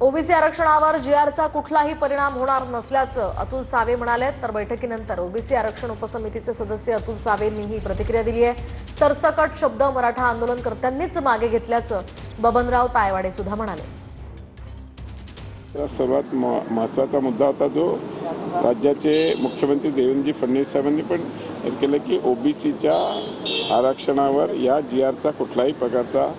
OBC आरक्षणावर जीआरचा कुठलाही परिणाम होणार नसल्याचं अतुल सावे म्हणाले। तर बैठकीनंतर ओबीसी आरक्षण उपसमितीचे सदस्य अतुल सावेंनी ही प्रतिक्रिया दिली आहे। सरसकट शब्द मराठा आंदोलनकर्त्यांनीच मागे घेतल्याचं बबनराव तायवाडे सुद्धा म्हणाले। सर्वात महत्त्वाचा मुद्दा होता जो राज्याचे मुख्यमंत्री देवेंद्र फडणवीस साहेबांनी पण केलं की ओबीसीच्या आरक्षणावर या जीआरचा कुठलाही प्रकारचा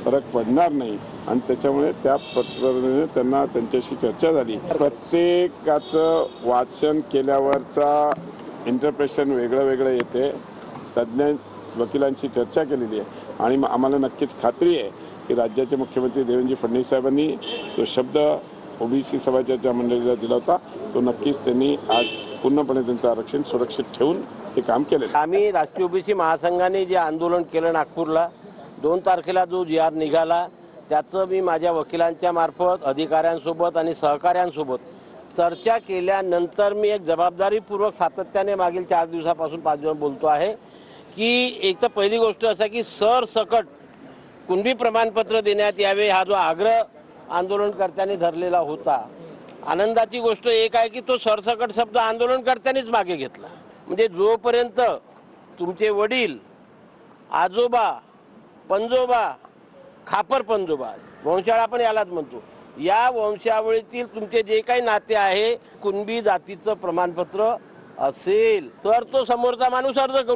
फरक पडणार नाही आणि त्याच्यामुळे त्या पत्राने त्यांना त्यांच्याशी चर्चा झाली। प्रत्येकाचं वाचन केल्यावरचा इंटरप्रिटेशन वेगळं येते। तज्ञ वकिलांशी चर्चा केलेली आहे आणि आम्हाला नक्कीच खात्री आहे की राज्याचे मुख्यमंत्री देवेंद्र फडणवीस साहेबांनी जो शब्द ओबीसी समाजाच्या मंडळीला दिला होता तो नक्कीच त्यांनी आज पूर्णपणे त्यांचं आरक्षण सुरक्षित ठेवून हे काम केले। आम्ही राष्ट्रीय ओबीसी महासंघाने जे आंदोलन केलं नागपूरला 2 तारखेला जो जीआर निघाला त्याचं मी माझ्या वकिलांच्या मार्फत अधिकाऱ्यांसोबत आणि सहकाऱ्यांसोबत चर्चा केल्यानंतर मी एक जबाबदारीपूर्वक सातत्याने मागील 4 दिवसापासून 5 दिवस बोलतो आहे की एक तर पहिली गोष्ट असा की सरसकट कुणबी प्रमाणपत्र देण्यात यावे हा जो आग्रह आंदोलनकर्त्यांनी धरलेला होता। आनंदाची गोष्ट एक आहे की तो सरसकट शब्द आंदोलनकर्त्यांनीच मागे घेतला। म्हणजे जोपर्यंत तुमचे वडील आजोबा पंजोबा खापर पंजोबा वंशावळ आपण यालाच म्हणतो या वंशावळीतील तुमचे जे काही नाते आहे कुणबी जातीचं प्रमाणपत्र असेल तर तो समोरचा माणूस अर्ज करू